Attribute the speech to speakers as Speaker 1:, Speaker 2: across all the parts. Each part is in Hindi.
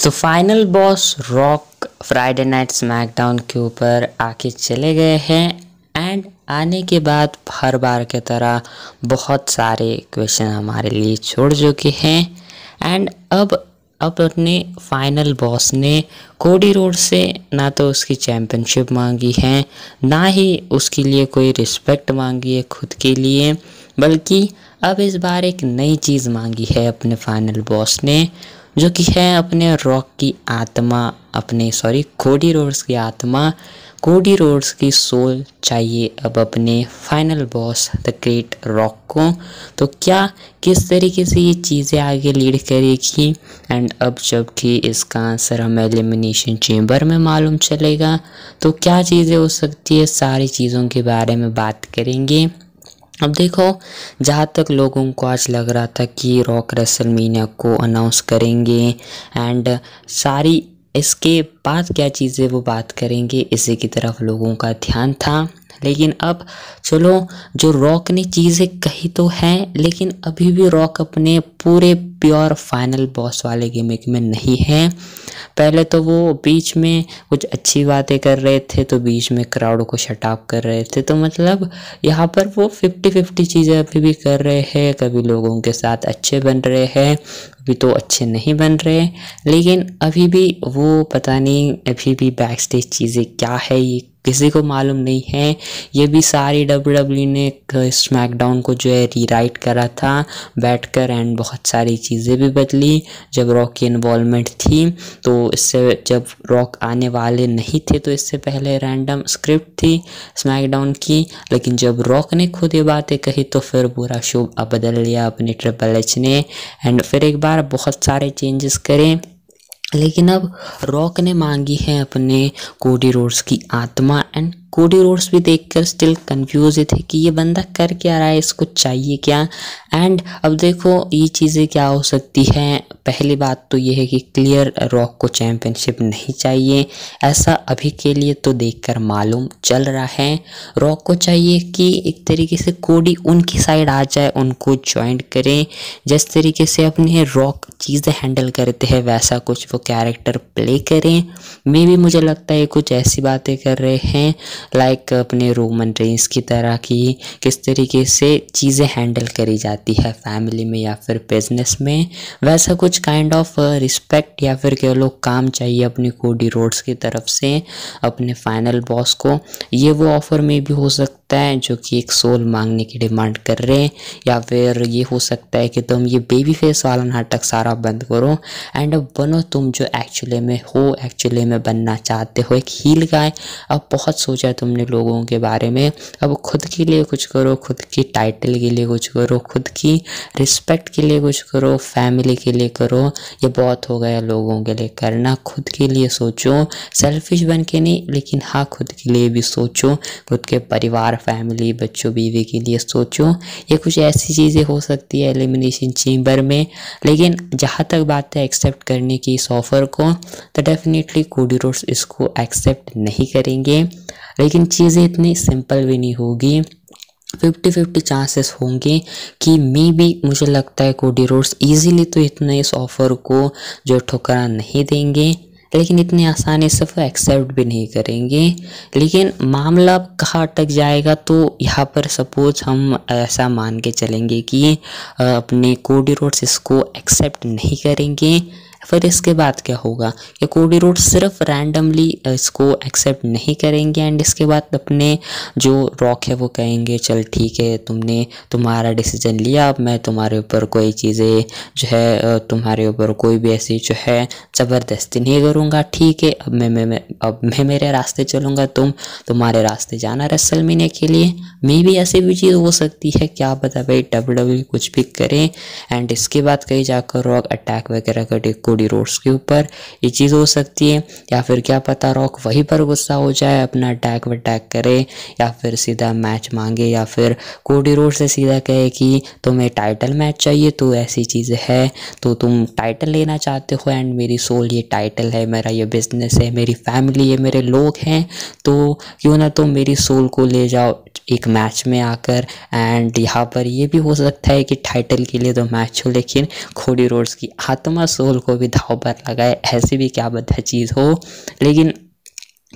Speaker 1: तो final boss rock Friday night SmackDown के ऊपर आके चले गए हैं एंड आने के बाद हर बार की तरह बहुत सारे क्वेश्चन हमारे लिए छोड़ चुके हैं एंड अब अपने फाइनल बॉस ने कोडी रोड से ना तो उसकी चैम्पियनशिप मांगी है, ना ही उसके लिए कोई रिस्पेक्ट मांगी है खुद के लिए, बल्कि अब इस बार एक नई चीज़ मांगी है अपने फाइनल बॉस ने, जो कि है अपने रॉक की आत्मा, कोडी रोड्स की आत्मा, कोडी रोड्स की सोल चाहिए अब अपने final boss the great rock को। तो क्या किस तरीके से ये चीज़ें आगे लीड करेगी एंड अब जबकि इसका आंसर हमें एलिमिनेशन चेम्बर में मालूम चलेगा, तो क्या चीज़ें हो सकती है, सारी चीज़ों के बारे में बात करेंगे। अब देखो, जहाँ तक लोगों को आज लग रहा था कि रॉक रेसलमेनिया को अनाउंस करेंगे एंड सारी इसके बाद क्या चीज़ें वो बात करेंगे, इसी की तरफ लोगों का ध्यान था। लेकिन अब चलो, जो रॉक ने चीज़ें कही तो हैं, लेकिन अभी भी रॉक अपने पूरे प्योर फाइनल बॉस वाले गिमिक में नहीं है। पहले तो वो बीच में कुछ अच्छी बातें कर रहे थे तो बीच में क्राउड को शट अप कर रहे थे, तो मतलब यहाँ पर वो 50-50 चीज़ें अभी भी कर रहे हैं। कभी लोगों के साथ अच्छे बन रहे हैं, अभी तो अच्छे नहीं बन रहे, लेकिन अभी भी वो पता नहीं अभी भी बैक स्टेज चीज़ें क्या है ये किसी को मालूम नहीं है। ये भी सारी WWE ने स्मैकडाउन को जो है रीराइट करा था बैठकर एंड बहुत सारी चीज़ें भी बदली जब रॉक की इन्वॉल्वमेंट थी। तो इससे जब रॉक आने वाले नहीं थे तो इससे पहले रैंडम स्क्रिप्ट थी स्मैकडाउन की, लेकिन जब रॉक ने खुद ये बातें कही तो फिर पूरा शो बदल लिया अपने ट्रिपल एच ने एंड फिर एक बार बहुत सारे चेंजेस करें। लेकिन अब रॉक ने मांगी है अपने कोडी रोड्स की आत्मा एंड कोडी रोड्स भी देखकर स्टिल कंफ्यूज थे कि ये बंदा कर क्या रहा है, इसको चाहिए क्या। एंड अब देखो ये चीज़ें क्या हो सकती हैं। पहली बात तो ये है कि क्लियर रॉक को चैम्पियनशिप नहीं चाहिए, ऐसा अभी के लिए तो देखकर मालूम चल रहा है। रॉक को चाहिए कि एक तरीके से कोडी उनकी साइड आ जाए, उनको ज्वाइन करें, जिस तरीके से अपने रॉक चीज़ें हैंडल करते हैं वैसा कुछ वो कैरेक्टर प्ले करें। मे भी मुझे लगता है कुछ ऐसी बातें कर रहे हैं लाइक अपने रोमन रेंस की तरह की किस तरीके से चीज़ें हैंडल करी जाती है फैमिली में या फिर बिजनेस में, वैसा कुछ काइंड ऑफ रिस्पेक्ट या फिर कह लो काम चाहिए अपनी कोडी रोड्स की तरफ से अपने फाइनल बॉस को। ये वो ऑफर में भी हो सकता है जो कि एक सोल मांगने की डिमांड कर रहे हैं, या फिर ये हो सकता है कि तुम ये बेबी फेस वाला नाटक सारा बंद करो एंड अब बनो तुम जो एक्चुअली में हो, एक्चुअली में बनना चाहते हो, एक हील गाय। अब बहुत सोचा तुमने लोगों के बारे में, अब खुद के लिए कुछ करो, खुद की टाइटल के लिए कुछ करो, खुद की रिस्पेक्ट के लिए कुछ करो, फैमिली के लिए करो। ये बहुत हो गया लोगों के लिए करना, खुद के लिए सोचो, सेल्फिश बन के नहीं, लेकिन हाँ खुद के लिए भी सोचो, खुद के परिवार, फैमिली, बच्चों, बीवी के लिए सोचो। ये कुछ ऐसी चीज़ें हो सकती है एलिमिनेशन चेम्बर में। लेकिन जहाँ तक बात है एक्सेप्ट करने की इस ऑफ़र को, तो डेफिनेटली कोडी रोड्स इसको एक्सेप्ट नहीं करेंगे। लेकिन चीज़ें इतनी सिंपल भी नहीं होगी, 50-50 चांसेस होंगे कि मे बी मुझे लगता है कोडी रोड्स इजीली तो इतना इस ऑफ़र को जो ठुकरा नहीं देंगे, लेकिन इतनी आसानी से वो एक्सेप्ट भी नहीं करेंगे। लेकिन मामला कहाँ अटक जाएगा, तो यहाँ पर सपोज हम ऐसा मान के चलेंगे कि अपने कोडी रोड्स इसको एक्सेप्ट नहीं करेंगे, फिर इसके बाद क्या होगा कि कोडी रोड्स सिर्फ रैंडमली इसको एक्सेप्ट नहीं करेंगे एंड इसके बाद अपने जो रॉक है वो कहेंगे चल ठीक है, तुमने तुम्हारा डिसीजन लिया, अब मैं तुम्हारे ऊपर कोई चीज़ें जो है तुम्हारे ऊपर कोई भी ऐसी जो है ज़बरदस्ती नहीं करूँगा, ठीक है अब मैं मेरे रास्ते चलूँगा, तुम्हारे रास्ते जाना रेसलमेनिया के लिए। मे भी ऐसी भी चीज़ हो सकती है, क्या पता भाई WWE कुछ भी करें एंड इसके बाद कहीं जाकर रॉक अटैक वगैरह करे कोडी रोड्स के ऊपर, ये चीज़ हो सकती है। या फिर क्या पता रॉक वहीं पर गुस्सा हो जाए, अपना अटैक करे, या फिर सीधा मैच मांगे, या फिर कोडी रोड्स से सीधा कहे कि तुम्हें टाइटल मैच चाहिए, तो ऐसी चीज़ें है तो तुम टाइटल लेना चाहते हो एंड मेरी सोल ये टाइटल है, मेरा ये बिजनेस है, मेरी फैमिली, ये मेरे लोग हैं, तो क्यों ना तुम मेरी सोल को ले जाओ एक मैच में आकर। एंड यहाँ पर ये भी हो सकता है कि टाइटल के लिए तो मैच हो, लेकिन कोडी रोड्स की आत्मा सोल को भी दाव पर लगाए, ऐसी भी क्या पता चीज़ हो, लेकिन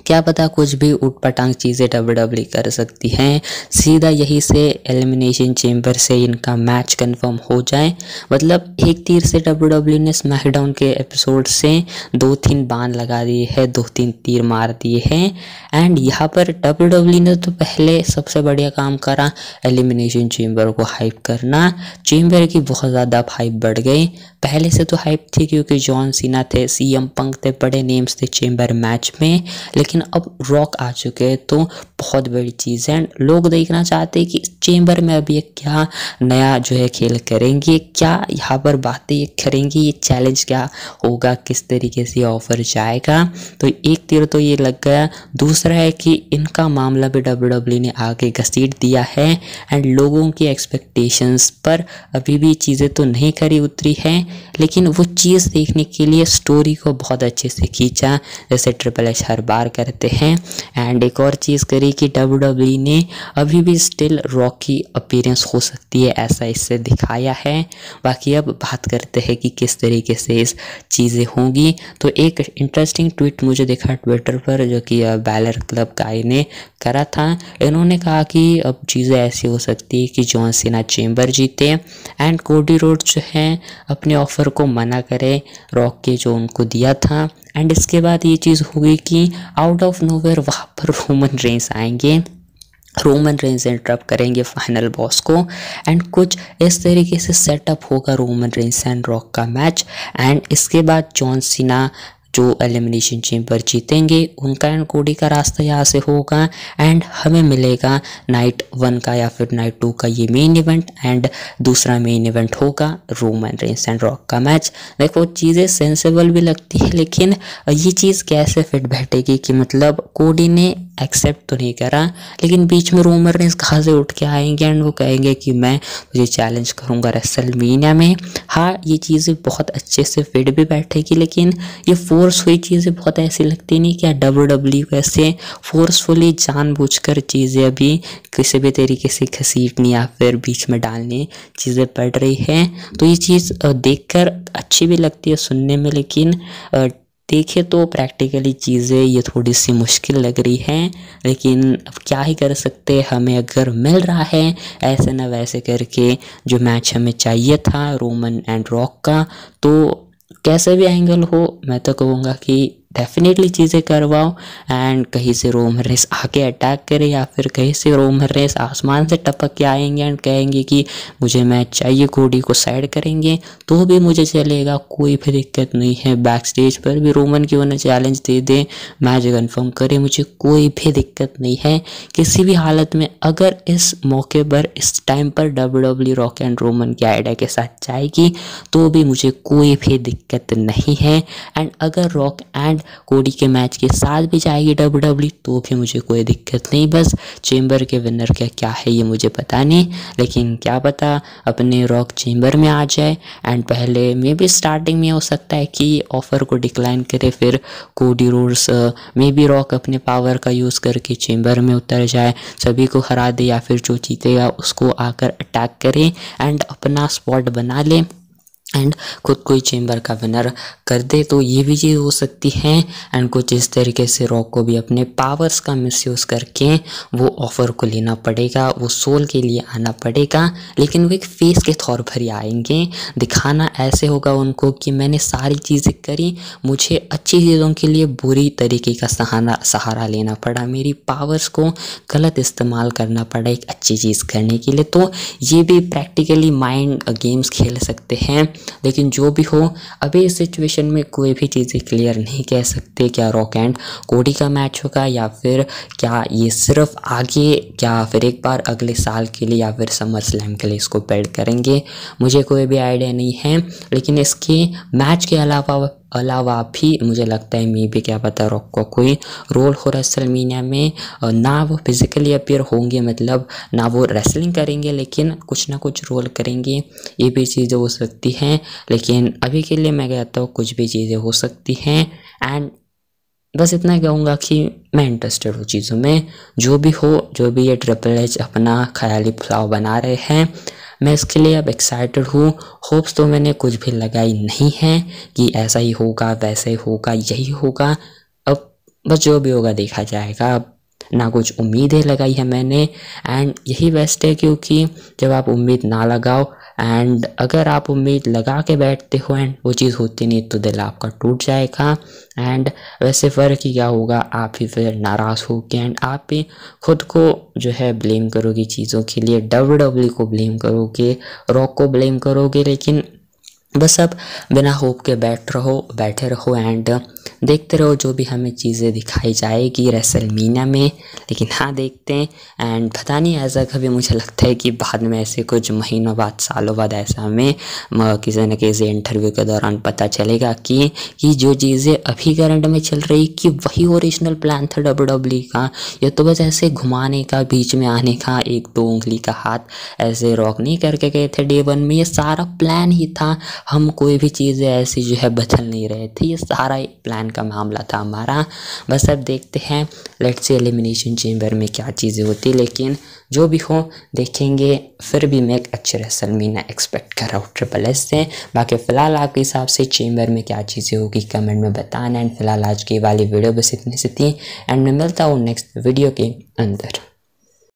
Speaker 1: क्या पता कुछ भी उटपटांग चीज़ें WWE कर सकती हैं। सीधा यही से एलिमिनेशन चेम्बर से इनका मैच कंफर्म हो जाए। मतलब एक तीर से WWE ने स्मैकडाउन के एपिसोड से 2-3 बाण लगा दिए हैं, 2-3 तीर मार दिए हैं। एंड यहाँ पर WWE ने तो पहले सबसे बढ़िया काम करा एलिमिनेशन चेम्बर को हाइप करना। चेम्बर की बहुत ज़्यादा हाइप बढ़ गई। पहले से तो हाइप थी क्योंकि जॉन सीना थे, CM पंक थे, बड़े नेम्स थे चेम्बर मैच में, लेकिन अब रॉक आ चुके हैं तो बहुत बड़ी चीज़ है। लोग देखना चाहते हैं कि चेम्बर में अभी क्या नया जो है खेल करेंगे, क्या यहाँ पर बातें करेंगे, ये चैलेंज क्या होगा, किस तरीके से ऑफर जाएगा। तो एक तीर तो ये लग गया। दूसरा है कि इनका मामला भी WWE ने आगे घसीट दिया है एंड लोगों की एक्सपेक्टेशंस पर अभी भी चीज़ें तो नहीं खरी उतरी हैं, लेकिन वो चीज़ देखने के लिए स्टोरी को बहुत अच्छे से खींचा, जैसे ट्रिपल एच हर बार करते हैं। एंड एक और चीज़ करी कि WWE ने अभी भी स्टिल रॉक की अपीयरेंस हो सकती है, ऐसा इससे दिखाया है। बाकी अब बात करते हैं कि किस तरीके से इस चीज़ें होंगी। तो एक इंटरेस्टिंग ट्वीट मुझे देखा ट्विटर पर, जो कि बैलर क्लब गाय ने करा था। इन्होंने कहा कि अब चीज़ें ऐसी हो सकती है कि जॉन सीना चेम्बर जीते एंड कोडी रोड्स जो है अपने ऑफर को मना करे रॉक के जो उनको दिया था। एंड इसके बाद ये चीज़ होगी कि आउट ऑफ नोवेयर वहाँ पर रोमन रेंस आएंगे, रोमन रेंस इंटरप्ट करेंगे फाइनल बॉस को एंड कुछ इस तरीके से सेटअप होगा रोमन रेंस एंड रॉक का मैच। एंड इसके बाद जॉन सीना जो एलिमिनेशन चेम्बर जीतेंगे उनका एंड कोडी का रास्ता यहाँ से होगा एंड हमें मिलेगा नाइट 1 का या फिर नाइट 2 का ये मेन इवेंट एंड दूसरा मेन इवेंट होगा रोमन रेंस एंड रॉक का मैच। देखो चीज़ें सेंसेबल भी लगती है, लेकिन ये चीज़ कैसे फिट बैठेगी कि मतलब कोडी ने एक्सेप्ट तो नहीं करा, लेकिन बीच में रोमन रेंस कहाँ से उठ के आएंगे एंड वो कहेंगे कि मैं तुझे चैलेंज करूँगा रेसलमेनिया में। हाँ, ये चीज़ें बहुत अच्छे से फिट भी बैठेगी, लेकिन ये फोर्स हुई चीज़ें बहुत ऐसी लगती नहीं क्या WWE को ऐसे फोर्सफुली जानबूझकर चीज़ें अभी किसी भी तरीके से घसीटनी या फिर बीच में डालनी चीज़ें पड़ रही हैं। तो ये चीज़ देखकर अच्छी भी लगती है सुनने में, लेकिन देखे तो प्रैक्टिकली चीज़ें ये थोड़ी सी मुश्किल लग रही हैं। लेकिन अब क्या ही कर सकते, हमें अगर मिल रहा है ऐसे ना वैसे करके जो मैच हमें चाहिए था रोमन एंड रॉक का, तो कैसे भी एंगल हो मैं तो कहूँगा कि डेफिनेटली चीज़ें करवाओ एंड कहीं से रोमन रेंस आके अटैक करे या फिर कहीं से रोमन रेंस आसमान से टपक के आएंगे एंड कहेंगे कि मुझे मैच चाहिए, कोडी को साइड करेंगे तो भी मुझे चलेगा, कोई भी दिक्कत नहीं है। बैक स्टेज पर भी रोमन की उन्हें चैलेंज दे दे, मैच कन्फर्म करे, मुझे कोई भी दिक्कत नहीं है किसी भी हालत में। अगर इस मौके पर इस टाइम पर WWE रॉक एंड रोमन की आइडिया के साथ जाएगी तो भी मुझे कोई भी दिक्कत नहीं है। एंड अगर रॉक एंड कोडी के मैच के साथ भी जाएगी WWE तो भी मुझे कोई दिक्कत नहीं। बस चेम्बर के विनर का क्या है ये मुझे पता नहीं, लेकिन क्या पता अपने रॉक चेम्बर में आ जाए एंड पहले मे भी स्टार्टिंग में हो सकता है कि ऑफर को डिक्लाइन करे, फिर कोडी रोड्स मे भी रॉक अपने पावर का यूज़ करके चेम्बर में उतर जाए, सभी को हरा दे या फिर जो जीतेगा उसको आकर अटैक करे एंड अपना स्पॉट बना ले एंड खुद कोई चेम्बर का विनर कर दे। तो ये भी चीज़ हो सकती है एंड कुछ इस तरीके से रॉक को भी अपने पावर्स का मिसयूज़ करके वो ऑफ़र को लेना पड़ेगा, वो सोल के लिए आना पड़ेगा, लेकिन वो एक फेस के तौर पर ही आएंगे। दिखाना ऐसे होगा उनको कि मैंने सारी चीज़ें करी, मुझे अच्छी चीज़ों के लिए बुरी तरीके का सहारा लेना पड़ा, मेरी पावर्स को गलत इस्तेमाल करना पड़ा एक अच्छी चीज़ करने के लिए। तो ये भी प्रैक्टिकली माइंड गेम्स खेल सकते हैं। लेकिन जो भी हो अभी इस सिचुएशन में कोई भी चीज़ें क्लियर नहीं कह सकते, क्या रॉक एंड कोडी का मैच होगा या फिर क्या ये सिर्फ आगे, क्या फिर एक बार अगले साल के लिए या फिर समर स्लैम के लिए इसको बिल्ड करेंगे, मुझे कोई भी आइडिया नहीं है। लेकिन इसके मैच के अलावा भी मुझे लगता है मे भी क्या पता रॉक को कोई रोल हो रेसलमेनिया में, ना वो फिजिकली अपीयर होंगे, मतलब ना वो रेसलिंग करेंगे, लेकिन कुछ ना कुछ रोल करेंगे, ये भी चीज़ें हो सकती हैं। लेकिन अभी के लिए मैं कहता हूँ कुछ भी चीज़ें हो सकती हैं एंड बस इतना कहूँगा कि मैं इंटरेस्टेड हूँ चीज़ों में। जो भी हो, जो भी ये ट्रिपल एच अपना ख्याली पुलाव बना रहे हैं, मैं इसके लिए अब एक्साइटेड हूँ। होप्स तो मैंने कुछ भी लगाई नहीं है कि ऐसा ही होगा, वैसे ही होगा, यही होगा। अब बस जो भी होगा देखा जाएगा। अब ना कुछ उम्मीदें लगाई है मैंने, एंड यही बेस्ट है, क्योंकि जब आप उम्मीद ना लगाओ एंड अगर आप उम्मीद लगा के बैठते हो एंड वो चीज़ होती नहीं तो दिल आपका टूट जाएगा। एंड वैसे फ़र्क ही क्या होगा, आप ही फिर नाराज़ होगे एंड आप ही खुद को जो है ब्लेम करोगे चीज़ों के लिए, WWE को ब्लेम करोगे, रॉक को ब्लेम करोगे। लेकिन बस अब बिना होप के बैठे रहो एंड देखते रहो जो भी हमें चीज़ें दिखाई जाएगी रेसलमीनिया में। लेकिन हाँ, देखते हैं एंड पता नहीं, ऐसा कभी मुझे लगता है कि बाद में ऐसे कुछ महीनों बाद, सालों बाद ऐसा हमें किसी न किसी इंटरव्यू के दौरान पता चलेगा कि जो चीज़ें अभी करंट में चल रही कि वही ओरिजिनल प्लान था WWE का। ये तो बस ऐसे घुमाने का, बीच में आने का, एक दो उंगली का हाथ ऐसे रॉक नहीं करके गए थे डे 1 में, ये सारा प्लान ही था। हम कोई भी चीज़ें ऐसी जो है बदल नहीं रहे थे, ये सारा प्लान का मामला था हमारा। बस अब देखते हैं लेट्स सी एलिमिनेशन चेंबर में क्या चीज़ें होती, लेकिन जो भी हो देखेंगे। फिर भी मैं एक अच्छे रेसलमीनिया एक्सपेक्ट कर रहा हूँ ट्रिपल एच से। बाकी फ़िलहाल आपके हिसाब से चेंबर में क्या चीज़ें होगी कमेंट में बताना। एंड फिलहाल आज की वाली वीडियो बस इतनी सी थी एंड मैं मिलता हूँ नेक्स्ट वीडियो के अंदर।